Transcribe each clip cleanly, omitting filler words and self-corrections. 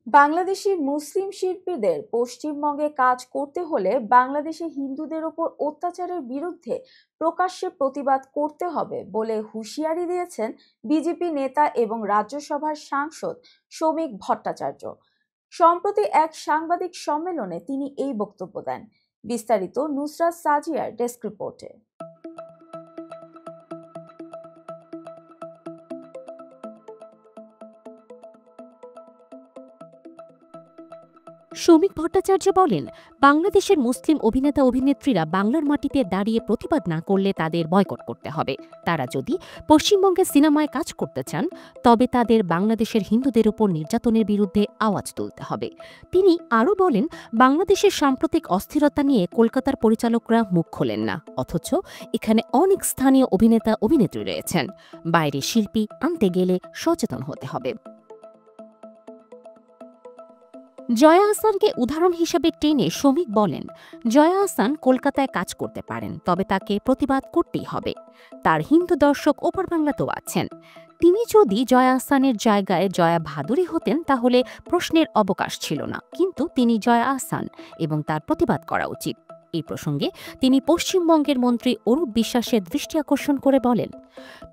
বাংলাদেশি মুসলিম শিল্পীদের পশ্চিমবঙ্গে কাজ করতে হলে বাংলাদেশে হিন্দুদের ওপর অত্যাচারের বিরুদ্ধে প্রকাশ্যে প্রতিবাদ করতে হবে বলে হুঁশিয়ারি দিয়েছেন বিজেপি নেতা এবং রাজ্যসভার সাংসদ শ্রমিক ভট্টাচার্য। সম্প্রতি এক সাংবাদিক সম্মেলনে তিনি এই বক্তব্য দেন। বিস্তারিত নুসরাত সাজিয়ার ডেস্ক রিপোর্টে। শ্রমিক ভট্টাচার্য বলেন, বাংলাদেশের মুসলিম অভিনেতা অভিনেত্রীরা বাংলার মাটিতে দাঁড়িয়ে প্রতিবাদ না করলে তাদের বয়কট করতে হবে। তারা যদি পশ্চিমবঙ্গে সিনেমায় কাজ করতে চান তবে তাদের বাংলাদেশের হিন্দুদের উপর নির্যাতনের বিরুদ্ধে আওয়াজ তুলতে হবে। তিনি আরও বলেন, বাংলাদেশের সাম্প্রতিক অস্থিরতা নিয়ে কলকাতার পরিচালকরা মুখ খোলেন না, অথচ এখানে অনেক স্থানীয় অভিনেতা অভিনেত্রী রয়েছেন। বাইরে শিল্পী আনতে গেলে সচেতন হতে হবে। জয়া আহসানকে উদাহরণ হিসেবে টেনে শ্রমিক বলেন, জয়া আহসান কলকাতায় কাজ করতে পারেন, তবে তাকে প্রতিবাদ করতেই হবে। তার হিন্দু দর্শক ওপার বাংলাতেও আছেন। তিনি যদি জয়া আহসানের জায়গায় জয়া ভাদুরী হতেন তাহলে প্রশ্নের অবকাশ ছিল না, কিন্তু তিনি জয়া আহসান এবং তার প্রতিবাদ করা উচিত। এই প্রসঙ্গে তিনি পশ্চিমবঙ্গের মন্ত্রী অরূপ বিশ্বাসের দৃষ্টি আকর্ষণ করে বলেন,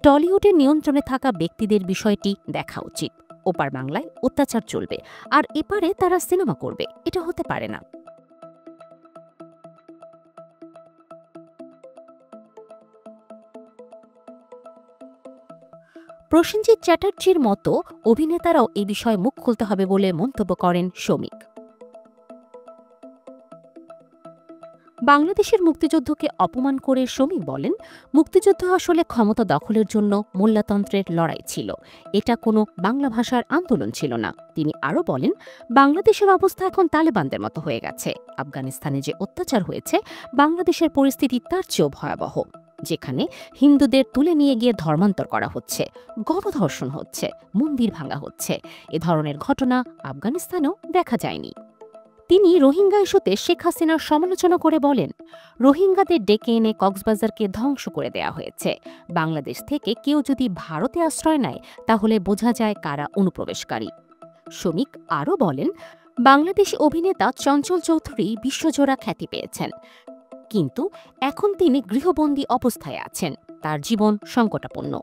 টলিউডের নিয়ন্ত্রণে থাকা ব্যক্তিদের বিষয়টি দেখা উচিত। ওপার বাংলায় অত্যাচার চলবে আর এপারে তারা সিনেমা করবে, এটা হতে পারে না। প্রসেনজিৎ চ্যাটার্জির মতো অভিনেতারাও এই বিষয়ে মুখ খুলতে হবে বলে মন্তব্য করেন শ্রমিক। বাংলাদেশের মুক্তিযুদ্ধকে অপমান করে শ্রমিক বলেন, মুক্তিযুদ্ধ আসলে ক্ষমতা দখলের জন্য মোল্লাতন্ত্রের লড়াই ছিল, এটা কোনো বাংলা ভাষার আন্দোলন ছিল না। তিনি আরও বলেন, বাংলাদেশের অবস্থা এখন তালেবানদের মতো হয়ে গেছে। আফগানিস্তানে যে অত্যাচার হয়েছে, বাংলাদেশের পরিস্থিতি তার চেয়েও ভয়াবহ, যেখানে হিন্দুদের তুলে নিয়ে গিয়ে ধর্মান্তর করা হচ্ছে, গণধর্ষণ হচ্ছে, মন্দির ভাঙা হচ্ছে। এ ধরনের ঘটনা আফগানিস্তানেও দেখা যায়নি। তিনি রোহিঙ্গা ইস্যুতে শেখ হাসিনার সমালোচনা করে বলেন, রোহিঙ্গাদের ডেকে এনে কক্সবাজারকে ধ্বংস করে দেয়া হয়েছে। বাংলাদেশ থেকে কেউ যদি ভারতে আশ্রয় নেয় তাহলে বোঝা যায় কারা অনুপ্রবেশকারী। শ্রমিক আরও বলেন, বাংলাদেশি অভিনেতা চঞ্চল চৌধুরী বিশ্বজোড়া খ্যাতি পেয়েছেন, কিন্তু এখন তিনি গৃহবন্দী অবস্থায় আছেন, তার জীবন সংকটাপন্ন।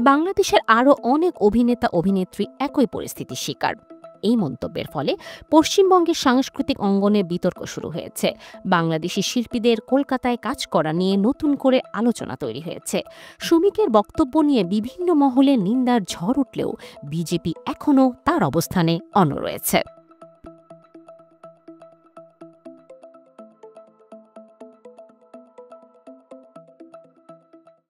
বাংলাদেশের আরও অনেক অভিনেতা অভিনেত্রী একই পরিস্থিতির শিকার। এই মন্তব্যের ফলে পশ্চিমবঙ্গের সাংস্কৃতিক অঙ্গনে বিতর্ক শুরু হয়েছে। বাংলাদেশি শিল্পীদের কলকাতায় কাজ করা নিয়ে নতুন করে আলোচনা তৈরি হয়েছে। শ্রমিকের বক্তব্য নিয়ে বিভিন্ন মহলে নিন্দার ঝড় উঠলেও বিজেপি এখনও তার অবস্থানে অনড় রয়েছে।